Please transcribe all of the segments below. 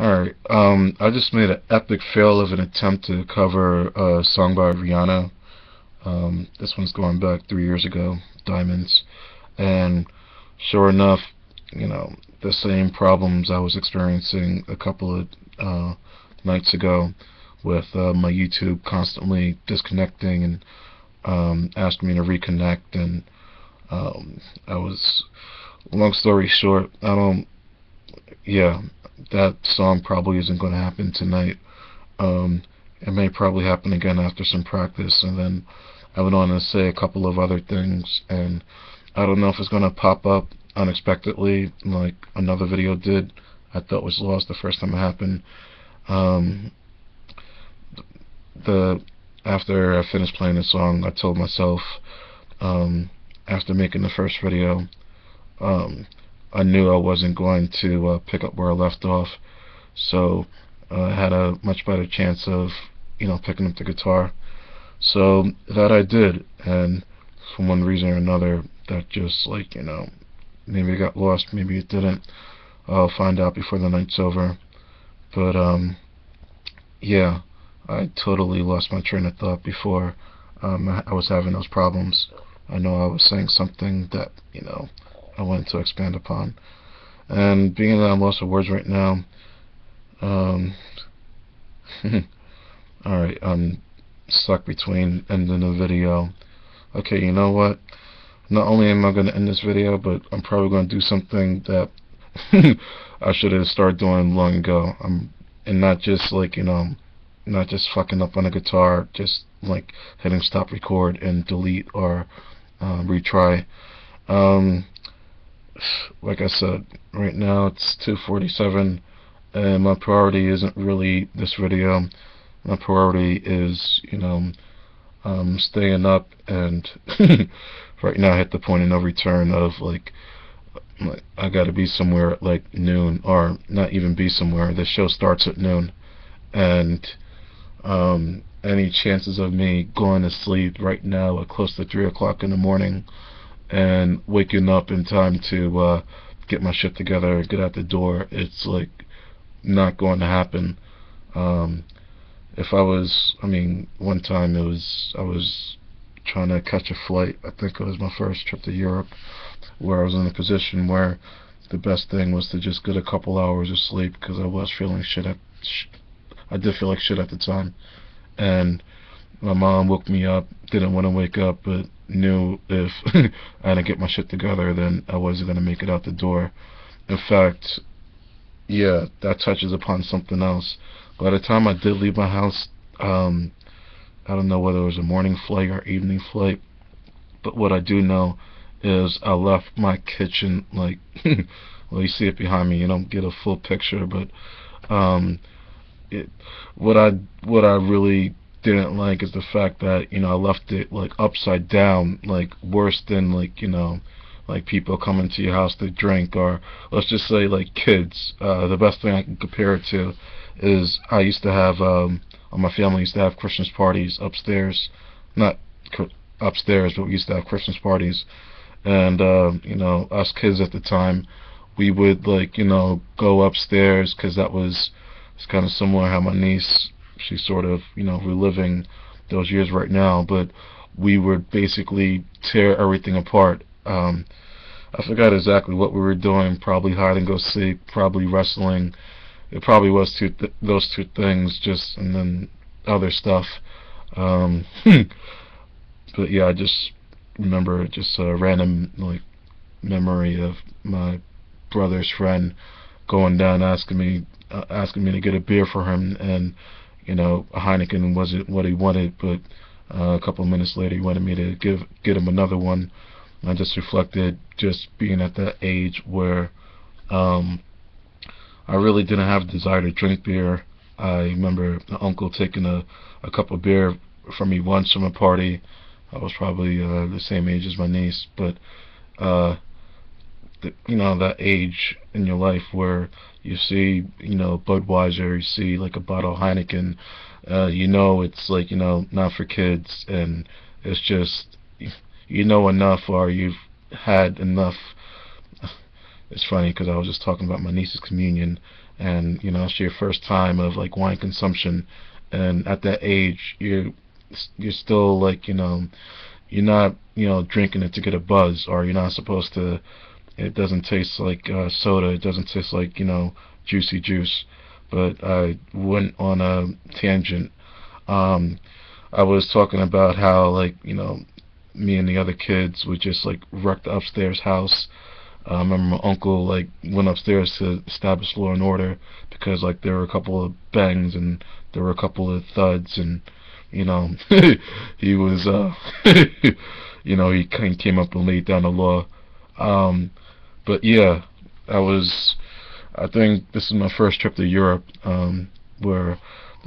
Alright, I just made an epic fail of an attempt to cover a song by Rihanna. This one's going back 3 years ago, Diamonds. And sure enough, the same problems I was experiencing a couple of nights ago with my YouTube constantly disconnecting and asking me to reconnect. And I was, long story short, yeah, that song probably isn't going to happen tonight. It may probably happen again after some practice, and then I went on to say a couple of other things, and I don't know if it's going to pop up unexpectedly like another video did. I thought was lost the first time it happened. Um, the After I finished playing the song, I told myself, after making the first video, um, I knew I wasn't going to pick up where I left off, so I had a much better chance of, picking up the guitar. So that I did, and for one reason or another, that just maybe it got lost, maybe it didn't. I'll find out before the night's over. But yeah, I totally lost my train of thought before I was having those problems. I know I was saying something that I wanted to expand upon, and being that I'm lost for words right now, um, all right, I'm stuck between ending the video. Okay, you know what? Not only am I going to end this video, but I'm probably going to do something that I should have started doing long ago. And not just not just fucking up on a guitar, just like hitting stop record and delete or retry. Um, like I said, right now it's 2:47, and my priority isn't really this video. My priority is, staying up, and right now I hit the point of no return of I gotta be somewhere at like noon, or not even be somewhere. The show starts at noon, and any chances of me going to sleep right now at close to 3 o'clock in the morning and waking up in time to get my shit together, get out the door, it's like not going to happen. If I was, one time I was trying to catch a flight. I think it was my first trip to Europe, where I was in a position where the best thing was to just get a couple hours of sleep, because I was feeling shit I did feel like shit at the time, and my mom woke me up, didn't want to wake up, but knew if I didn't get my shit together, then I wasn't going to make it out the door. In fact, yeah, that touches upon something else. By the time I did leave my house, I don't know whether it was a morning flight or evening flight, but what I do know is I left my kitchen well, you see it behind me, you don't get a full picture, but um, it, what I really didn't like is the fact that I left it like upside down, like worse than like people coming to your house to drink, or let's just say like kids. The best thing I can compare it to is I used to have my family used to have Christmas parties upstairs, not upstairs, but we used to have Christmas parties, and us kids at the time, we would go upstairs, because that was, it's kind of similar how my niece, she's sort of reliving those years right now, but we would basically tear everything apart. I forgot exactly what we were doing, probably hide and go seek, probably wrestling. It probably was those two things, just, and then other stuff. um, but yeah, I just remember just a random memory of my brother's friend going down asking me to get a beer for him, and a Heineken wasn't what he wanted, but a couple of minutes later he wanted me to get him another one. I just reflected just being at that age where I really didn't have a desire to drink beer. I remember my uncle taking a cup of beer from me once from a party. I was probably the same age as my niece, but uh, that age in your life where you see Budweiser, you see like a bottle of Heineken, it's not for kids, and it's just enough, or you've had enough. It's funny because I was just talking about my niece's communion, and it's your first time of like wine consumption, and at that age you're still like you're not drinking it to get a buzz, or you're not supposed to. It doesn't taste like soda. It doesn't taste like juicy juice. But I went on a tangent. Um, I was talking about how like me and the other kids would just like wreck the upstairs house. I remember my uncle like went upstairs to establish law and order because like there were a couple of bangs and there were a couple of thuds, and you know he was he came up and laid down the law. But yeah, I think this is my first trip to Europe, where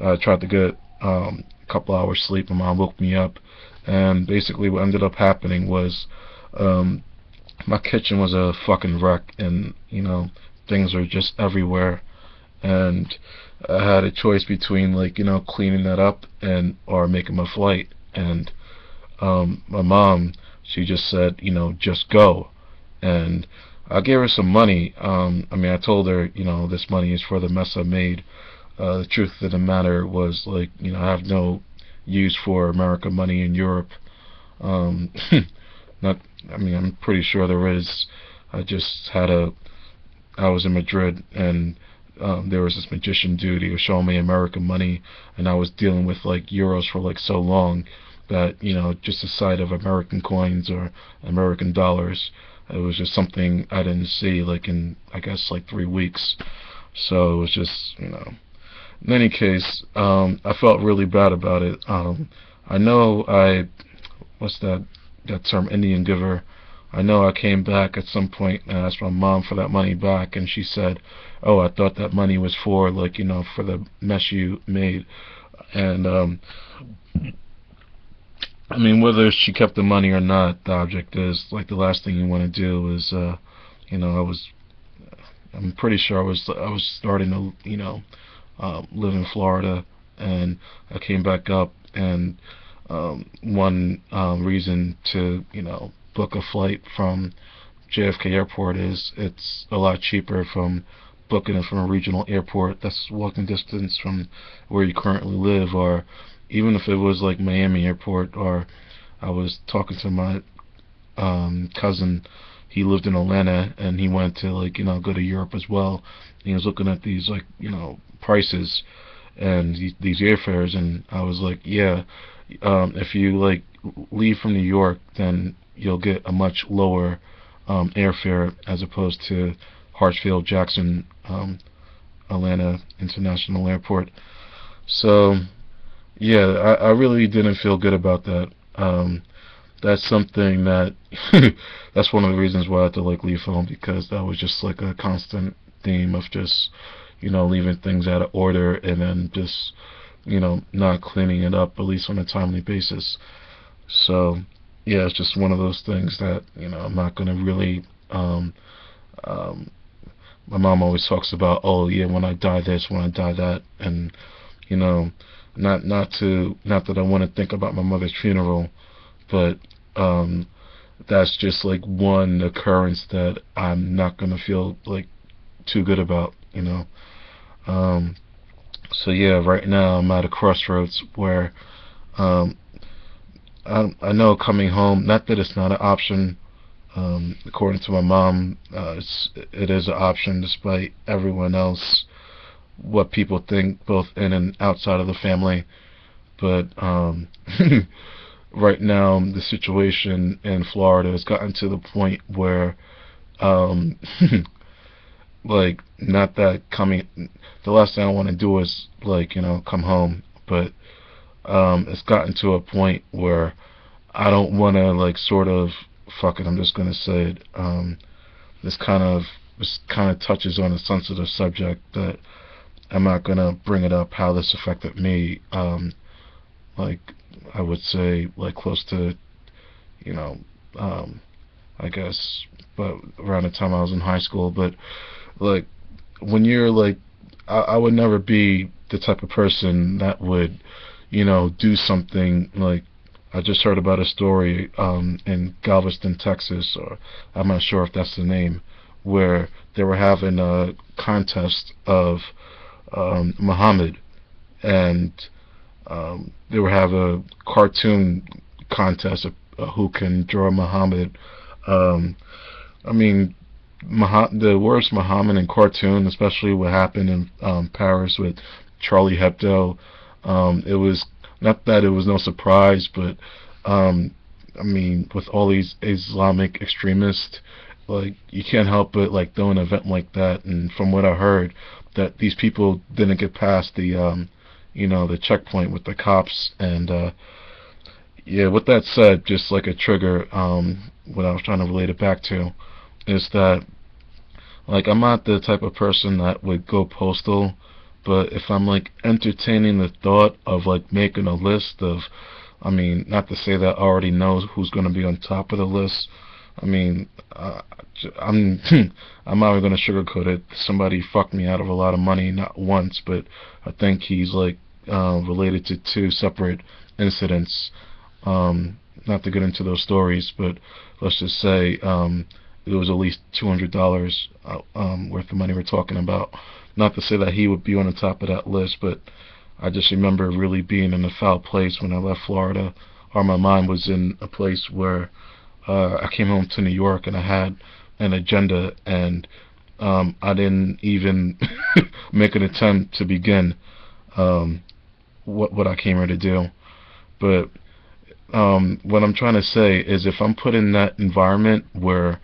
I tried to get a couple hours sleep. My mom woke me up, and basically what ended up happening was um, my kitchen was a fucking wreck, and things were just everywhere, and I had a choice between like cleaning that up and or making my flight, and my mom, she just said just go, and I gave her some money. I mean, I told her, this money is for the mess I made. The truth of the matter was, like, I have no use for American money in Europe. Um, not, I mean, I'm pretty sure there is. I just had I was in Madrid, and there was this magician dude. He was showing me American money, and I was dealing with like euros for like so long that just the sight of American coins or American dollars, it was just something I didn't see like in I guess like 3 weeks. So it was just In any case, I felt really bad about it. I know what's that term, Indian giver. I know I came back at some point and asked my mom for that money back, and she said, "Oh, I thought that money was for like for the mess you made." And I mean, whether she kept the money or not, the object is like the last thing you want to do is I'm pretty sure I was starting to live in Florida, and I came back up, and one reason to book a flight from JFK Airport is it's a lot cheaper from booking it from a regional airport that's walking distance from where you currently live, or even if it was like Miami Airport. Or I was talking to my cousin. He lived in Atlanta, and he wanted to like go to Europe as well. And he was looking at these like prices and these airfares, and I was like, yeah, if you like leave from New York, then you'll get a much lower airfare as opposed to Hartsfield Jackson Atlanta International Airport. So yeah, I really didn't feel good about that. That's something that that's one of the reasons why I had to like leave home, because that was just like a constant theme of just leaving things out of order, and then just not cleaning it up at least on a timely basis. So yeah, it's just one of those things that I'm not gonna really um, my mom always talks about, oh yeah, when I die this, when I die that, and you know not that I want to think about my mother's funeral, but that's just like one occurrence that I'm not gonna feel like too good about. So yeah, right now I'm at a crossroads where um, I know coming home, not that it's not an option. According to my mom, it is an option despite everyone else, what people think both in and outside of the family. But right now the situation in Florida has gotten to the point where um, like, not that coming, the last thing I want to do is like come home, but it's gotten to a point where I don't want to like sort of, fuck it, I'm just gonna say it. This kind of touches on a sensitive subject, but I'm not gonna bring it up how this affected me. Like, I would say like close to you know I guess, but around the time I was in high school. But like, when you're like, I would never be the type of person that would do something like, I just heard about a story in Galveston, Texas, or I'm not sure if that's the name, where they were having a contest of Muhammad, and they were having a cartoon contest of who can draw Muhammad. Um, I mean, the words Muhammad in cartoon, especially what happened in Paris with Charlie Hebdo, it was not that it was no surprise, but I mean, with all these Islamic extremists, like you can't help but like do an event like that. And from what I heard, that these people didn't get past the the checkpoint with the cops. And yeah, with that said, just like a trigger, what I was trying to relate it back to is that, like, I'm not the type of person that would go postal, but if I'm like entertaining the thought of like making a list of, I mean, not to say that I already know who's going to be on top of the list. I mean, I'm I'm not even going to sugarcoat it. Somebody fucked me out of a lot of money, not once, but I think he's like related to two separate incidents. Not to get into those stories, but let's just say it was at least $200 worth of money we're talking about. Not to say that he would be on the top of that list, but I just remember really being in a foul place when I left Florida, or my mind was in a place where I came home to New York and I had an agenda, and I didn't even make an attempt to begin what I came here to do. But what I'm trying to say is, if I'm put in that environment where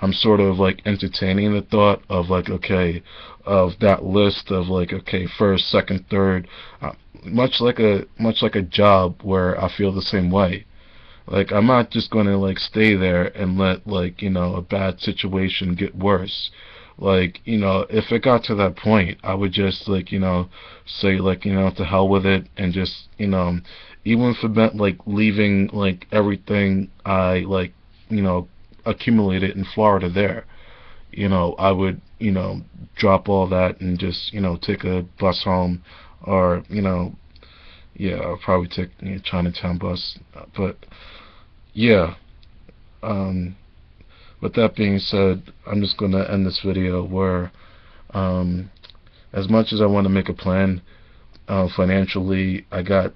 I'm sort of like entertaining the thought of like, okay, of that list of like, okay, first, second, third, much like a job where I feel the same way. Like, I'm not just going to like stay there and let like, a bad situation get worse. Like, if it got to that point, I would just like, say like, to hell with it, and just, even if it meant like leaving like everything I like, accumulated in Florida there, I would, drop all that and just, take a bus home, or, yeah, I'll probably take Chinatown bus. But yeah, with that being said, I'm just gonna end this video where, as much as I want to make a plan financially, I got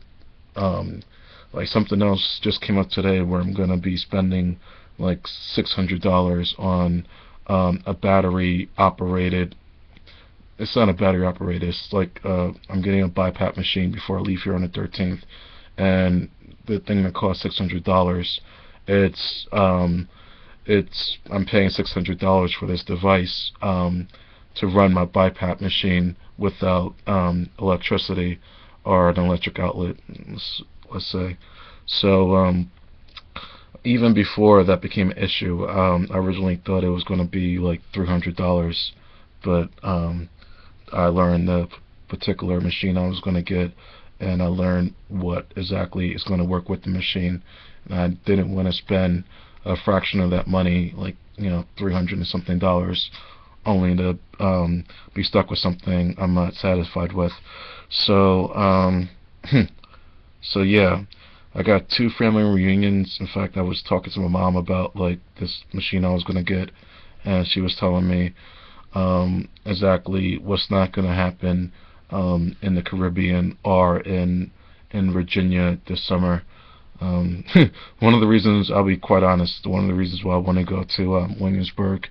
like something else just came up today where I'm gonna be spending like $600 on a battery operated. It's not a battery operated. It's like I'm getting a BiPAP machine before I leave here on the 13th, and the thing that costs $600. I'm paying $600 for this device to run my BiPAP machine without electricity or an electric outlet, let's say. So even before that became an issue, I originally thought it was going to be like $300, but I learned the particular machine I was going to get, and I learned what exactly is going to work with the machine, and I didn't want to spend a fraction of that money, like $300 and something, only to be stuck with something I'm not satisfied with. So so yeah, I got 2 family reunions. In fact, I was talking to my mom about like this machine I was gonna get, and she was telling me exactly what's not gonna happen in the Caribbean or in Virginia this summer. One of the reasons, I'll be quite honest, one of the reasons why I want to go to Williamsburg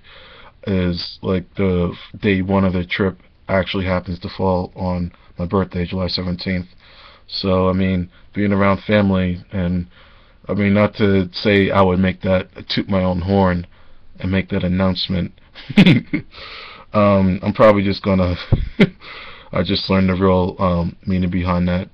is like the day one of the trip actually happens to fall on my birthday, July 17th. So I mean, being around family, and I mean, not to say I would make that, toot my own horn and make that announcement. I'm probably just gonna I just learned the real meaning behind that.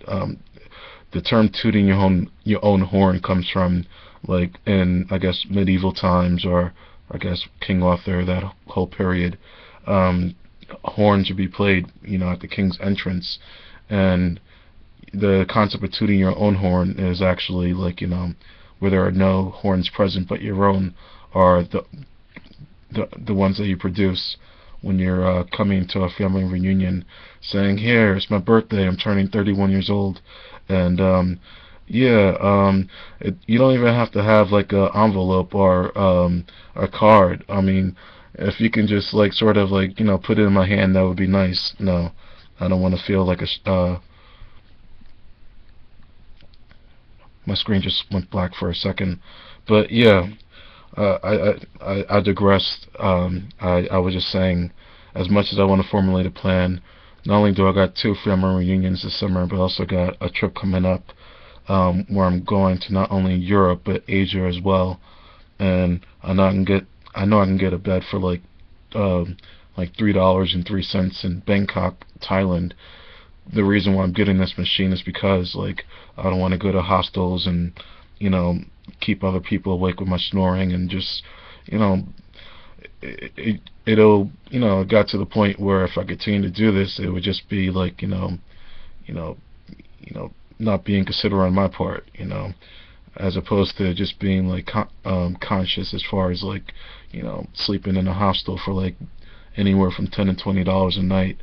The term tooting your own horn comes from, like, in I guess medieval times, or I guess King Arthur, that whole period. Horns would be played, at the king's entrance, and the concept of tooting your own horn is actually like, where there are no horns present but your own, are the ones that you produce when you're coming to a family reunion, saying, "Here, it's my birthday. I'm turning 31 years old." And yeah, you don't even have to have like a envelope or a card. I mean, If you can just like sort of like, you know, put it in my hand, that would be nice. No, I don't want to feel like my screen just went black for a second. But yeah, I digressed. I was just saying, as much as I want to formulate a plan, not only do I got 2 family reunions this summer, but I also got a trip coming up, where I'm going to not only Europe but Asia as well. And I know I can get a bed for like $3.03 in Bangkok, Thailand. The reason why I'm getting this machine is because like I don't want to go to hostels and, you know, keep other people awake with my snoring, and just, you know, it'll, you know, it got to the point where if I continue to do this, it would just be like, you know, not being considerate on my part, you know, as opposed to just being like conscious as far as like, you know, sleeping in a hostel for like anywhere from $10 to $20 a night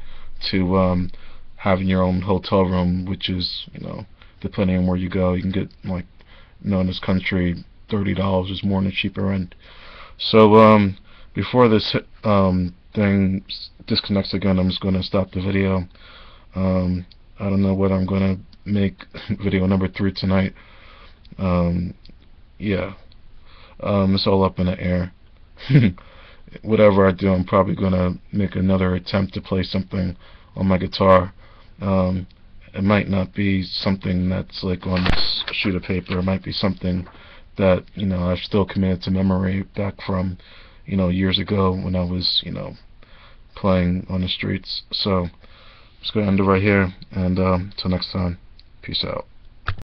to having your own hotel room, which is, you know, depending on where you go, you can get like, you know, in this country, $30 is more than the cheaper end. So before this thing disconnects again, I'm just going to stop the video. I don't know what I'm going to make video number 3 tonight. Yeah, it's all up in the air. Whatever I do, I'm probably going to make another attempt to play something on my guitar. It might not be something that's like on this sheet of paper. It might be something that, you know, I've still committed to memory back from, you know, years ago when I was, you know, playing on the streets. So I'm just going to end it right here, and until next time, peace out.